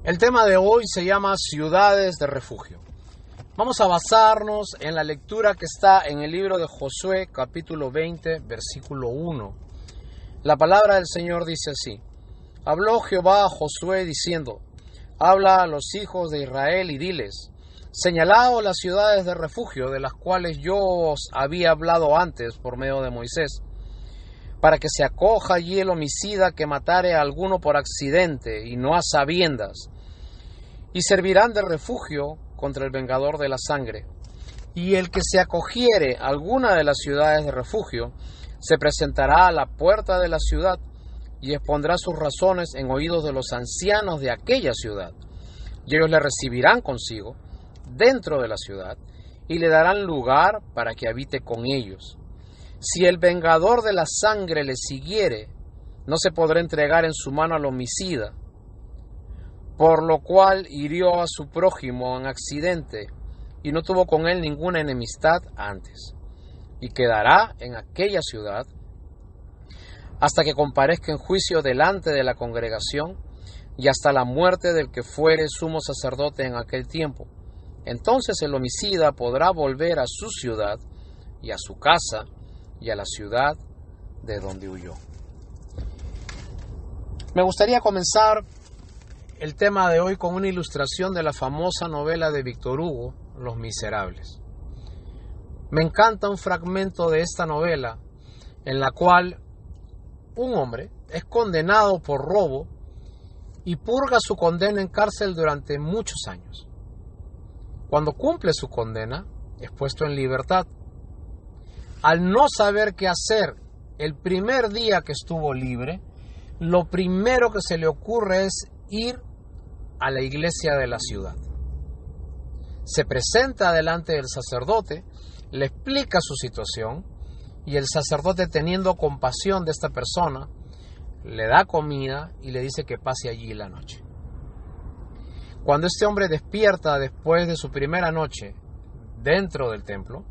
El tema de hoy se llama ciudades de refugio. Vamos a basarnos en la lectura que está en el libro de Josué, capítulo 20, versículo 1. La palabra del Señor dice así: Habló Jehová a Josué diciendo: Habla a los hijos de Israel y diles: Señalaos las ciudades de refugio de las cuales yo os había hablado antes por medio de Moisés, para que se acoja allí el homicida que matare a alguno por accidente y no a sabiendas, y servirán de refugio contra el vengador de la sangre. Y el que se acogiere a alguna de las ciudades de refugio se presentará a la puerta de la ciudad y expondrá sus razones en oídos de los ancianos de aquella ciudad. Y ellos le recibirán consigo dentro de la ciudad y le darán lugar para que habite con ellos. Si el vengador de la sangre le siguiere, no se podrá entregar en su mano al homicida, por lo cual hirió a su prójimo en accidente y no tuvo con él ninguna enemistad antes, y quedará en aquella ciudad hasta que comparezca en juicio delante de la congregación y hasta la muerte del que fuere sumo sacerdote en aquel tiempo. Entonces el homicida podrá volver a su ciudad y a su casa y a la ciudad de donde huyó. Me gustaría comenzar el tema de hoy con una ilustración de la famosa novela de Víctor Hugo, Los Miserables. Me encanta un fragmento de esta novela en la cual un hombre es condenado por robo y purga su condena en cárcel durante muchos años. Cuando cumple su condena, es puesto en libertad. Al no saber qué hacer el primer día que estuvo libre, lo primero que se le ocurre es ir a la iglesia de la ciudad. Se presenta delante del sacerdote, le explica su situación y el sacerdote, teniendo compasión de esta persona, le da comida y le dice que pase allí la noche. Cuando este hombre despierta después de su primera noche dentro del templo,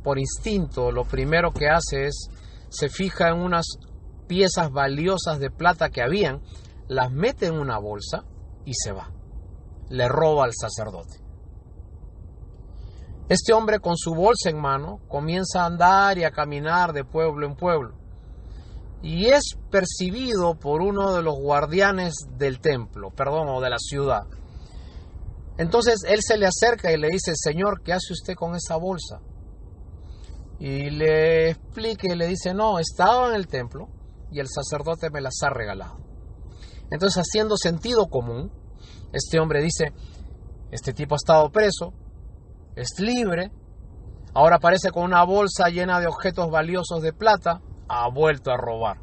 por instinto lo primero que hace es se fija en unas piezas valiosas de plata que habían, las mete en una bolsa y se va. Le roba al sacerdote. Este hombre, con su bolsa en mano, comienza a andar y a caminar de pueblo en pueblo y es percibido por uno de los guardianes del templo, o de la ciudad. Entonces él se le acerca y le dice: Señor, ¿qué hace usted con esa bolsa? Y le explica y le dice: no, estaba en el templo y el sacerdote me las ha regalado. Entonces, haciendo sentido común, este hombre dice: este tipo ha estado preso, es libre, ahora aparece con una bolsa llena de objetos valiosos de plata, ha vuelto a robar.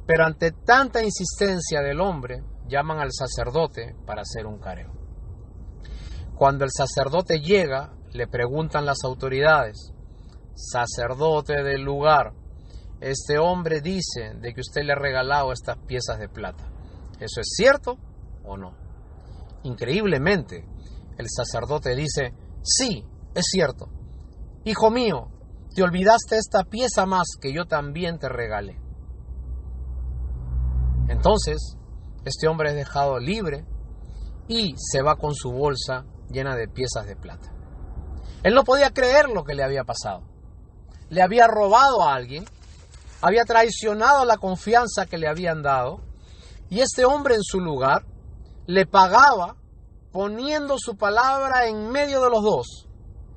Pero ante tanta insistencia del hombre, llaman al sacerdote para hacer un careo. Cuando el sacerdote llega, le preguntan las autoridades: sacerdote del lugar, este hombre dice de que usted le ha regalado estas piezas de plata. ¿Eso es cierto o no? Increíblemente, el sacerdote dice: sí, es cierto. Hijo mío, te olvidaste esta pieza más que yo también te regalé. Entonces, este hombre es dejado libre y se va con su bolsa llena de piezas de plata. Él no podía creer lo que le había pasado. Le había robado a alguien, había traicionado la confianza que le habían dado, y este hombre en su lugar le pagaba poniendo su palabra en medio de los dos,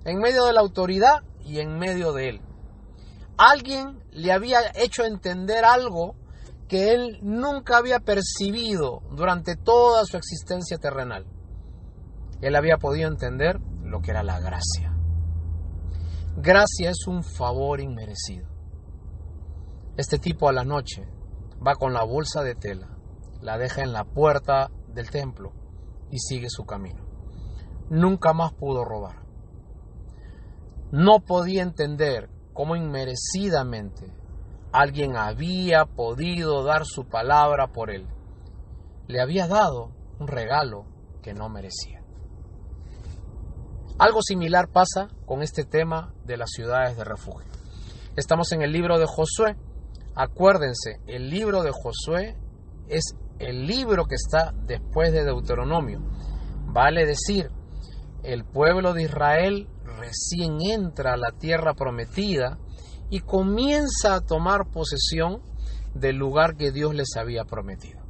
en medio de la autoridad y en medio de él. Alguien le había hecho entender algo que él nunca había percibido durante toda su existencia terrenal. Él había podido entender lo que era la gracia. Gracia es un favor inmerecido. Este tipo a la noche va con la bolsa de tela, la deja en la puerta del templo y sigue su camino. Nunca más pudo robar. No podía entender cómo inmerecidamente alguien había podido dar su palabra por él. Le había dado un regalo que no merecía. Algo similar pasa con este tema de las ciudades de refugio. Estamos en el libro de Josué. Acuérdense, el libro de Josué es el libro que está después de Deuteronomio. Vale decir, el pueblo de Israel recién entra a la tierra prometida y comienza a tomar posesión del lugar que Dios les había prometido.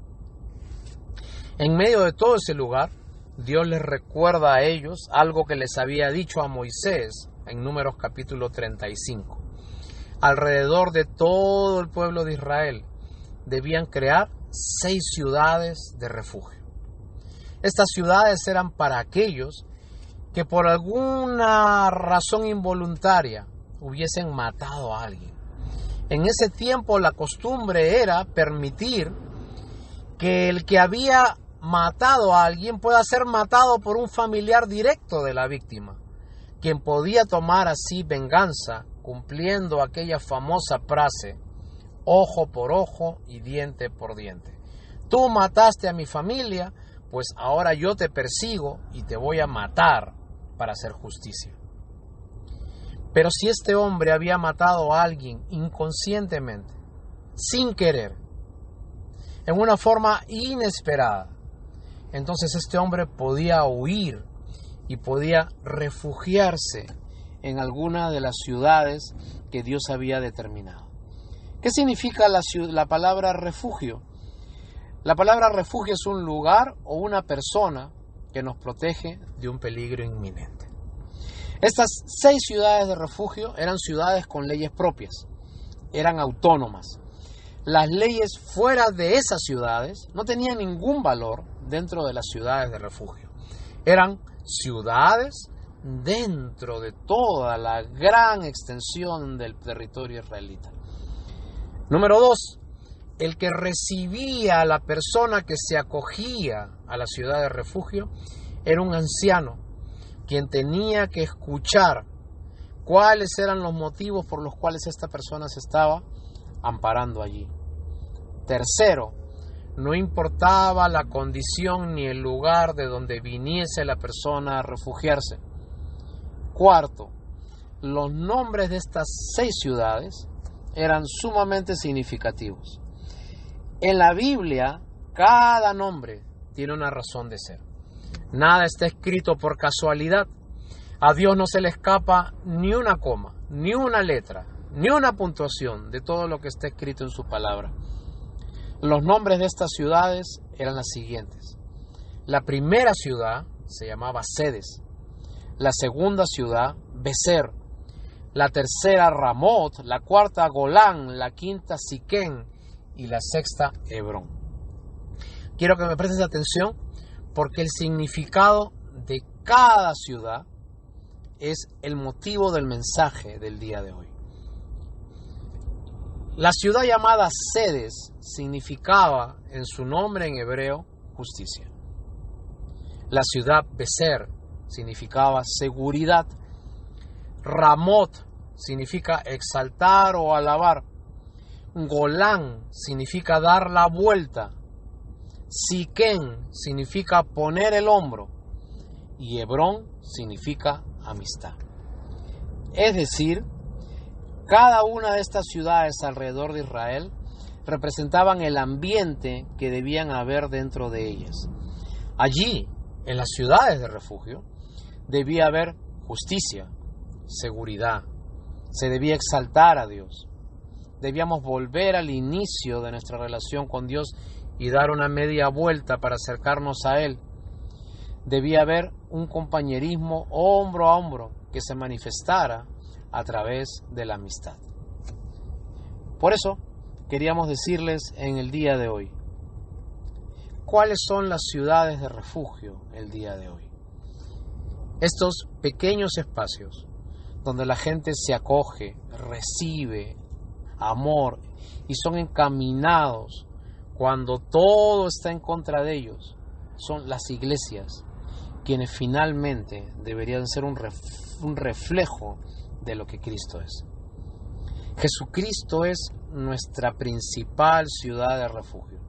En medio de todo ese lugar, Dios les recuerda a ellos algo que les había dicho a Moisés en Números capítulo 35. Alrededor de todo el pueblo de Israel debían crear 6 ciudades de refugio. Estas ciudades eran para aquellos que por alguna razón involuntaria hubiesen matado a alguien. En ese tiempo la costumbre era permitir que el que había matado a alguien pueda ser matado por un familiar directo de la víctima, quien podía tomar así venganza, cumpliendo aquella famosa frase, ojo por ojo y diente por diente. Tú mataste a mi familia, pues ahora yo te persigo y te voy a matar para hacer justicia. Pero si este hombre había matado a alguien inconscientemente, sin querer, en una forma inesperada, entonces este hombre podía huir y podía refugiarse en alguna de las ciudades que Dios había determinado. ¿Qué significa la palabra refugio? La palabra refugio es un lugar o una persona que nos protege de un peligro inminente. Estas 6 ciudades de refugio eran ciudades con leyes propias, eran autónomas. Las leyes fuera de esas ciudades no tenían ningún valor dentro de las ciudades de refugio. Eran ciudades dentro de toda la gran extensión del territorio israelita. Número 2, el que recibía a la persona que se acogía a la ciudad de refugio era un anciano, quien tenía que escuchar cuáles eran los motivos por los cuales esta persona se estaba amparando allí. Tercero, no importaba la condición ni el lugar de donde viniese la persona a refugiarse. Cuarto, los nombres de estas 6 ciudades eran sumamente significativos. En la Biblia, cada nombre tiene una razón de ser. Nada está escrito por casualidad. A Dios no se le escapa ni una coma, ni una letra, ni una puntuación de todo lo que está escrito en su palabra. Los nombres de estas ciudades eran las siguientes. La primera ciudad se llamaba Sedes. La segunda ciudad, Becer. La tercera, Ramot. La cuarta, Golán. La quinta, Siquén. Y la sexta, Hebrón. Quiero que me prestes atención porque el significado de cada ciudad es el motivo del mensaje del día de hoy. La ciudad llamada Sedes significaba en su nombre en hebreo justicia. La ciudad Becer significaba seguridad. Ramot significa exaltar o alabar. Golán significa dar la vuelta. Siquén significa poner el hombro. Y Hebrón significa amistad. Es decir, cada una de estas ciudades alrededor de Israel representaban el ambiente que debían haber dentro de ellas. Allí, en las ciudades de refugio, debía haber justicia, seguridad, se debía exaltar a Dios. Debíamos volver al inicio de nuestra relación con Dios y dar una media vuelta para acercarnos a Él. Debía haber un compañerismo hombro a hombro que se manifestara a través de la amistad. Por eso queríamos decirles en el día de hoy, ¿cuáles son las ciudades de refugio el día de hoy? Estos pequeños espacios donde la gente se acoge, recibe amor y son encaminados cuando todo está en contra de ellos, son las iglesias, quienes finalmente deberían ser un reflejo de lo que Cristo es. Jesucristo es nuestra principal ciudad de refugio.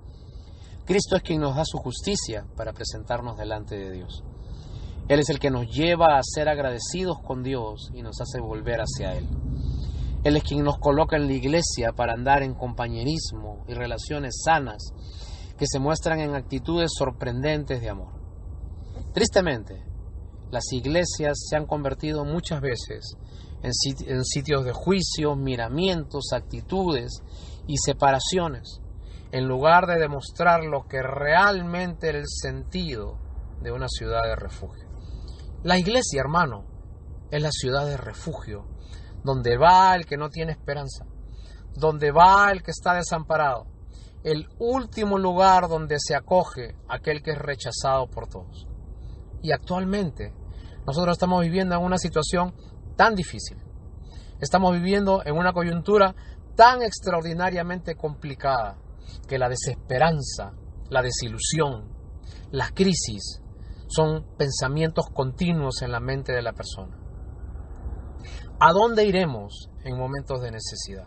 Cristo es quien nos da su justicia para presentarnos delante de Dios. Él es el que nos lleva a ser agradecidos con Dios y nos hace volver hacia Él. Él es quien nos coloca en la iglesia para andar en compañerismo y relaciones sanas que se muestran en actitudes sorprendentes de amor. Tristemente, las iglesias se han convertido muchas veces en sitios de juicio, miramientos, actitudes y separaciones, en lugar de demostrar lo que realmente era el sentido de una ciudad de refugio. La iglesia, hermano, es la ciudad de refugio, donde va el que no tiene esperanza, donde va el que está desamparado, el último lugar donde se acoge aquel que es rechazado por todos. Y actualmente nosotros estamos viviendo en una situación tan difícil, estamos viviendo en una coyuntura tan extraordinariamente complicada, que la desesperanza, la desilusión, la crisis son pensamientos continuos en la mente de la persona. ¿A dónde iremos en momentos de necesidad?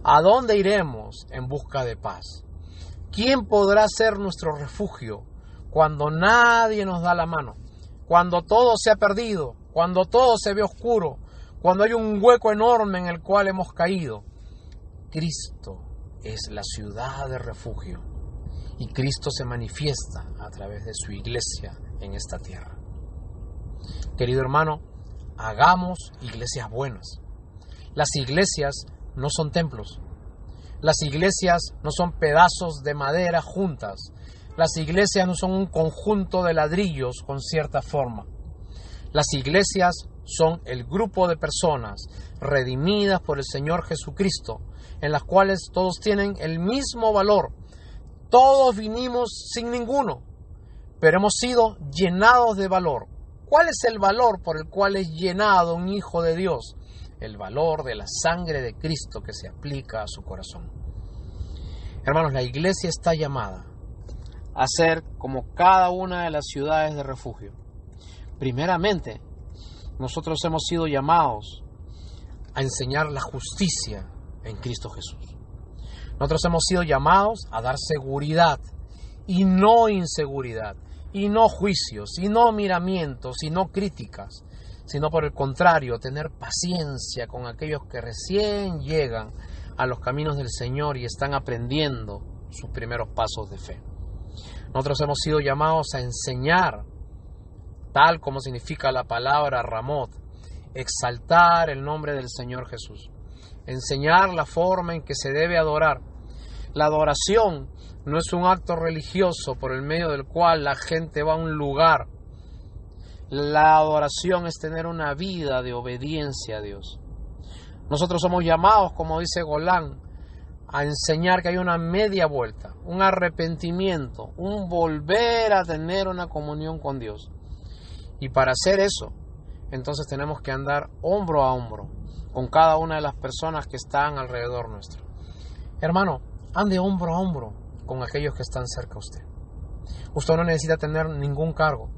¿A dónde iremos en busca de paz? ¿Quién podrá ser nuestro refugio cuando nadie nos da la mano? Cuando todo se ha perdido, cuando todo se ve oscuro, cuando hay un hueco enorme en el cual hemos caído. Cristo es la ciudad de refugio y Cristo se manifiesta a través de su iglesia en esta tierra. Querido hermano, hagamos iglesias buenas. Las iglesias no son templos. Las iglesias no son pedazos de madera juntas. Las iglesias no son un conjunto de ladrillos con cierta forma. Las iglesias son el grupo de personas redimidas por el Señor Jesucristo, en las cuales todos tienen el mismo valor. Todos vinimos sin ninguno, pero hemos sido llenados de valor. ¿Cuál es el valor por el cual es llenado un hijo de Dios? El valor de la sangre de Cristo que se aplica a su corazón. Hermanos, la iglesia está llamada a ser como cada una de las ciudades de refugio. Primeramente, nosotros hemos sido llamados a enseñar la justicia en Cristo Jesús. Nosotros hemos sido llamados a dar seguridad y no inseguridad, y no juicios, y no miramientos, y no críticas, sino por el contrario, tener paciencia con aquellos que recién llegan a los caminos del Señor y están aprendiendo sus primeros pasos de fe. Nosotros hemos sido llamados a enseñar, tal como significa la palabra Ramot, exaltar el nombre del Señor Jesús, enseñar la forma en que se debe adorar. La adoración no es un acto religioso por el medio del cual la gente va a un lugar. La adoración es tener una vida de obediencia a Dios. Nosotros somos llamados, como dice Golán, a enseñar que hay una media vuelta, un arrepentimiento, un volver a tener una comunión con Dios. Y para hacer eso, entonces tenemos que andar hombro a hombro con cada una de las personas que están alrededor nuestro. Hermano, ande hombro a hombro con aquellos que están cerca a usted. Usted no necesita tener ningún cargo,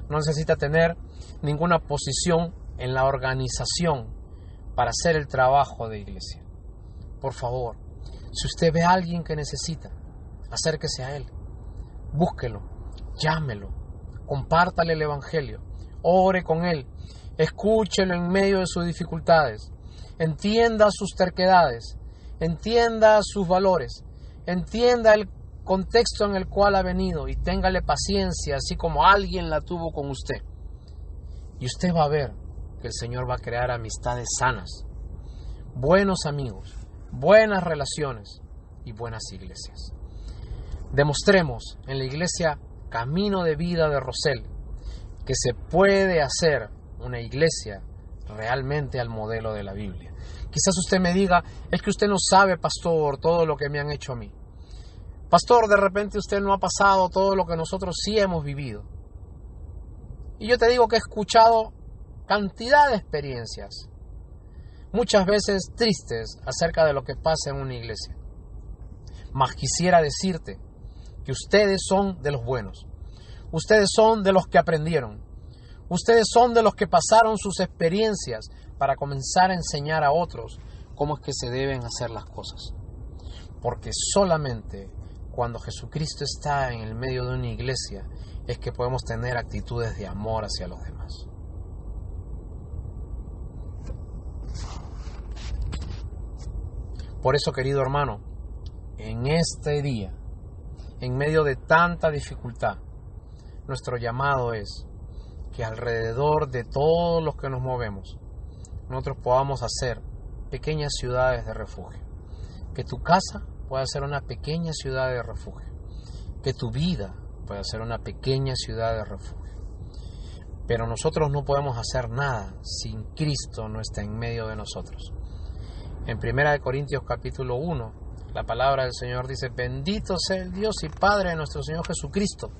no necesita tener ninguna posición en la organización para hacer el trabajo de iglesia. Por favor, si usted ve a alguien que necesita, acérquese a él, búsquelo, llámelo, compártale el evangelio, ore con él, escúchelo en medio de sus dificultades, entienda sus terquedades, entienda sus valores, entienda el contexto en el cual ha venido y téngale paciencia, así como alguien la tuvo con usted. Y usted va a ver que el Señor va a crear amistades sanas, buenos amigos, buenas relaciones y buenas iglesias. Demostremos en la iglesia Camino de Vida de Rosell que se puede hacer una iglesia realmente al modelo de la Biblia. Quizás usted me diga, es que usted no sabe, pastor, todo lo que me han hecho a mí. Pastor, de repente usted no ha pasado todo lo que nosotros sí hemos vivido. Y yo te digo que he escuchado cantidad de experiencias, muchas veces tristes, acerca de lo que pasa en una iglesia. Mas quisiera decirte que ustedes son de los buenos. Ustedes son de los que aprendieron. Ustedes son de los que pasaron sus experiencias para comenzar a enseñar a otros cómo es que se deben hacer las cosas. Porque solamente cuando Jesucristo está en el medio de una iglesia es que podemos tener actitudes de amor hacia los demás. Por eso, querido hermano, en este día en medio de tanta dificultad, nuestro llamado es que alrededor de todos los que nos movemos, nosotros podamos hacer pequeñas ciudades de refugio. Que tu casa pueda ser una pequeña ciudad de refugio. Que tu vida pueda ser una pequeña ciudad de refugio. Pero nosotros no podemos hacer nada si Cristo no está en medio de nosotros. En 1 Corintios capítulo 1, la palabra del Señor dice: bendito sea el Dios y Padre de nuestro Señor Jesucristo,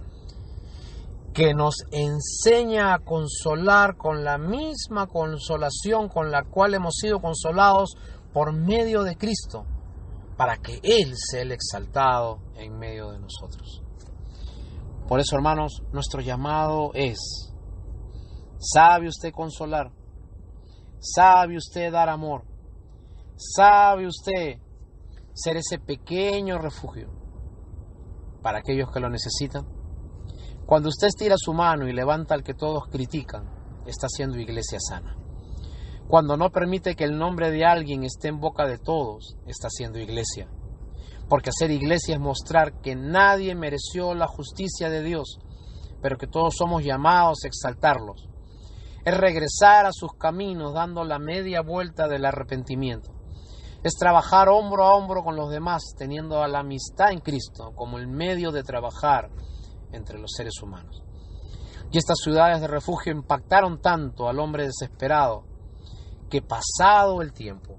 que nos enseña a consolar con la misma consolación con la cual hemos sido consolados por medio de Cristo, para que Él sea el exaltado en medio de nosotros. Por eso, hermanos, nuestro llamado es: ¿sabe usted consolar? ¿Sabe usted dar amor? ¿Sabe usted ser ese pequeño refugio para aquellos que lo necesitan? Cuando usted estira su mano y levanta al que todos critican, está haciendo iglesia sana. Cuando no permite que el nombre de alguien esté en boca de todos, está haciendo iglesia. Porque hacer iglesia es mostrar que nadie mereció la justicia de Dios, pero que todos somos llamados a exaltarlos. Es regresar a sus caminos dando la media vuelta del arrepentimiento. Es trabajar hombro a hombro con los demás, teniendo a la amistad en Cristo como el medio de trabajar entre los seres humanos. Y estas ciudades de refugio impactaron tanto al hombre desesperado que, pasado el tiempo,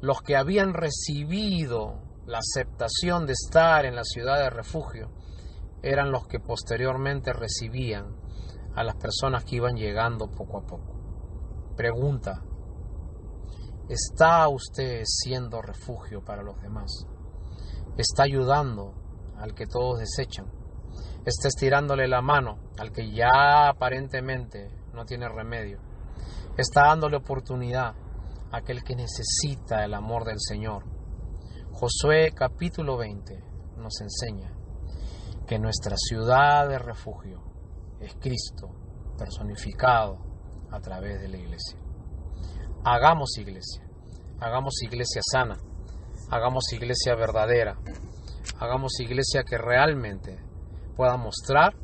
los que habían recibido la aceptación de estar en la ciudad de refugio eran los que posteriormente recibían a las personas que iban llegando poco a poco. Pregunta: ¿está usted siendo refugio para los demás? ¿Está ayudando al que todos desechan? ¿Está estirándole la mano al que ya aparentemente no tiene remedio? ¿Está dándole oportunidad a aquel que necesita el amor del Señor? Josué capítulo 20 nos enseña que nuestra ciudad de refugio es Cristo personificado a través de la iglesia. Hagamos iglesia sana, hagamos iglesia verdadera, hagamos iglesia que realmente pueda mostrar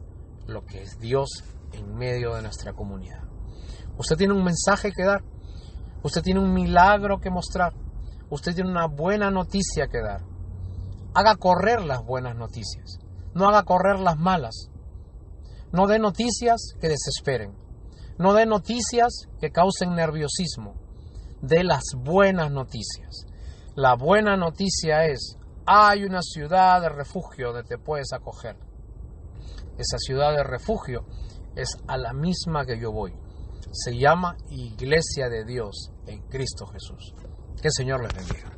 lo que es Dios en medio de nuestra comunidad. Usted tiene un mensaje que dar, usted tiene un milagro que mostrar, usted tiene una buena noticia que dar. Haga correr las buenas noticias, no haga correr las malas. No dé noticias que desesperen, no dé noticias que causen nerviosismo. Dé las buenas noticias. La buena noticia es: hay una ciudad de refugio donde te puedes acoger. Esa ciudad de refugio es a la misma que yo voy. Se llama Iglesia de Dios en Cristo Jesús. Que el Señor les bendiga.